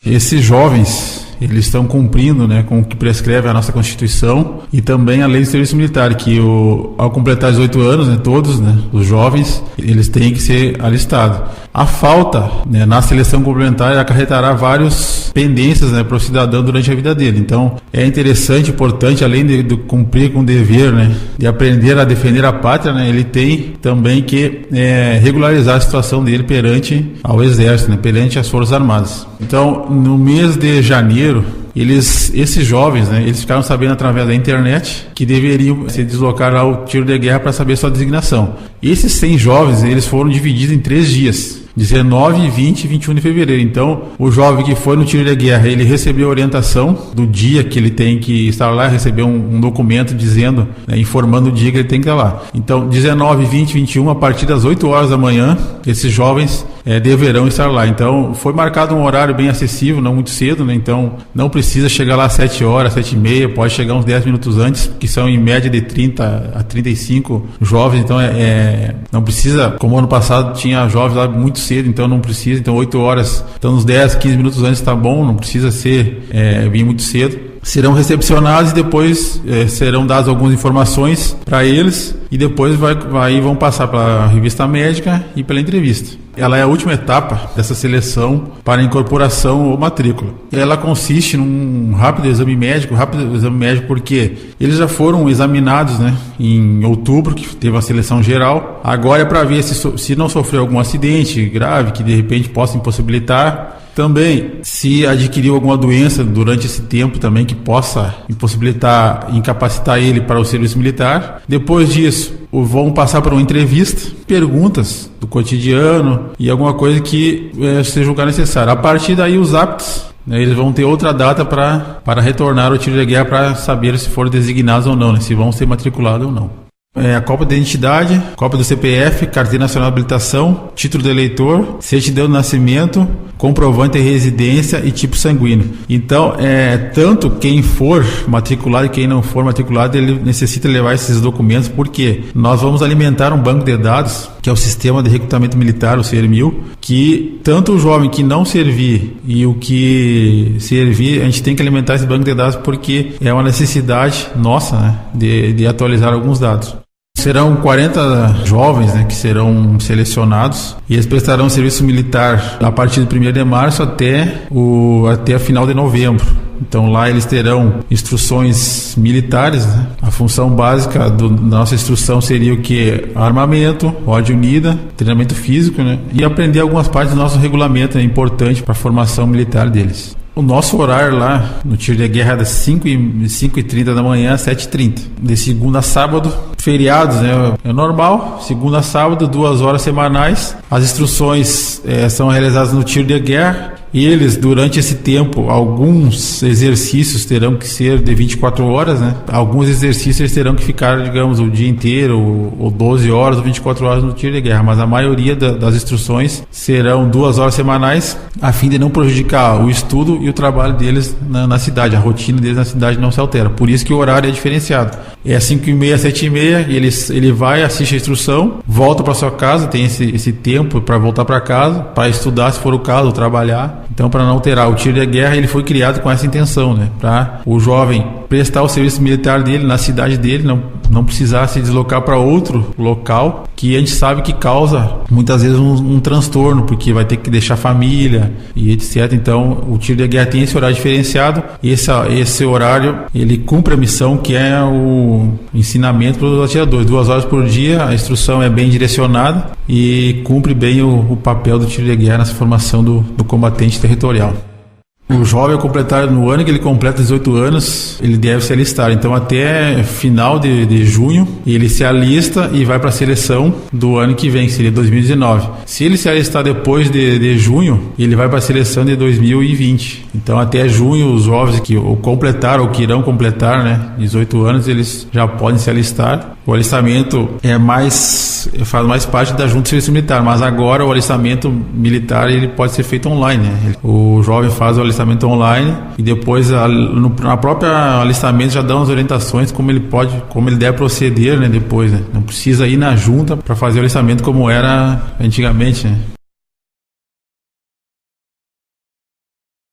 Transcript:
Esses jovens, eles estão cumprindo, né, com o que prescreve a nossa Constituição e também a Lei do Serviço Militar, que ao completar 18 anos, né, todos, né, os jovens, eles têm que ser alistados. A falta, né, na seleção complementar acarretará várias pendências, né, para o cidadão durante a vida dele. Então, é interessante, importante, além de cumprir com o dever, né, de aprender a defender a pátria, né, ele tem também que regularizar a situação dele perante ao Exército, né, perante as Forças Armadas. Então, no mês de janeiro, esses jovens, né, eles ficaram sabendo através da internet que deveriam se deslocar ao tiro de guerra para saber sua designação. Esses 100 jovens, eles foram divididos em 3 dias. 19, 20 e 21 de fevereiro. Então, o jovem que foi no tiro de guerra, ele recebeu a orientação do dia que ele tem que estar lá, recebeu um documento dizendo, né, informando o dia que ele tem que estar lá. Então, 19, 20 e 21, a partir das 8 horas da manhã, esses jovens deverão estar lá. Então, foi marcado um horário bem acessível, não muito cedo, né? Então, não precisa chegar lá às 7 horas, 7 e meia, pode chegar uns 10 minutos antes, que são em média de 30 a 35 jovens. Então, não precisa, como ano passado tinha jovens lá muito cedo, então não precisa. Então, 8 horas, então uns 10, 15 minutos antes está bom, não precisa ser vir muito cedo. Serão recepcionados e depois serão dadas algumas informações para eles e depois vão passar pela revista médica e pela entrevista. Ela é a última etapa dessa seleção para incorporação ou matrícula. Ela consiste num rápido exame médico porque eles já foram examinados, né, em outubro, que teve a seleção geral. Agora é para ver se não sofreu algum acidente grave que de repente possa impossibilitar. Também, se adquiriu alguma doença durante esse tempo também que possa incapacitar ele para o serviço militar. Depois disso, vão passar por uma entrevista, perguntas do cotidiano e alguma coisa que se julgar necessário. A partir daí, os aptos, né, eles vão ter outra data para retornar ao tiro de guerra para saber se foram designados ou não, né, se vão ser matriculados ou não. A cópia de identidade, cópia do CPF, Carteira Nacional de Habilitação, título de eleitor, certidão de nascimento, comprovante de residência e tipo sanguíneo. Então, tanto quem for matriculado e quem não for matriculado, ele necessita levar esses documentos, porque nós vamos alimentar um banco de dados, que é o Sistema de Recrutamento Militar, o CERMIL, que tanto o jovem que não servir e o que servir, a gente tem que alimentar esse banco de dados, porque é uma necessidade nossa, né, de atualizar alguns dados. Serão 40 jovens, né, que serão selecionados e eles prestarão serviço militar a partir do 1º de março até a final de novembro. Então lá eles terão instruções militares, né? A função básica da nossa instrução seria o que? Armamento, ordem unida, treinamento físico, né? E aprender algumas partes do nosso regulamento, é importante para a formação militar deles. O nosso horário lá no tiro de guerra é das 5h30 da manhã às 7h30. De segunda a sábado, feriados, né? É normal, segunda a sábado, 2 horas semanais. As instruções são realizadas no tiro de guerra. E eles, durante esse tempo, alguns exercícios terão que ser de 24 horas, né? Alguns exercícios eles terão que ficar, digamos, o dia inteiro, ou 12 horas, ou 24 horas no tiro de guerra. Mas a maioria das instruções serão 2 horas semanais, a fim de não prejudicar o estudo e o trabalho deles na cidade. A rotina deles na cidade não se altera. Por isso que o horário é diferenciado. É 5h30, 7h30, ele vai, assiste a instrução, volta para sua casa, tem esse tempo para voltar para casa, para estudar, se for o caso, ou trabalhar. Então, para não alterar, o tiro de guerra ele foi criado com essa intenção, né? Para o jovem prestar o serviço militar dele na cidade dele, não precisar se deslocar para outro local, que a gente sabe que causa muitas vezes um transtorno, porque vai ter que deixar família e etc. Então, o tiro de guerra tem esse horário diferenciado e esse horário ele cumpre a missão que é o ensinamento para os atiradores. 2 horas por dia, a instrução é bem direcionada e cumpre bem o papel do tiro de guerra nessa formação do combatente territorial. O jovem, ao completar no ano que ele completa 18 anos, ele deve se alistar. Então, até final de junho, ele se alista e vai para a seleção do ano que vem, que seria 2019. Se ele se alistar depois de junho, ele vai para a seleção de 2020. Então, até junho, os jovens que ou completaram ou que irão completar, né, 18 anos, eles já podem se alistar. O alistamento faz mais parte da Junta de Serviço Militar, mas agora o alistamento militar ele pode ser feito online, né? O jovem faz o alistamento online e depois na própria alistamento já dão as orientações como ele deve proceder, né? Depois, né? Não precisa ir na junta para fazer o alistamento como era antigamente, né?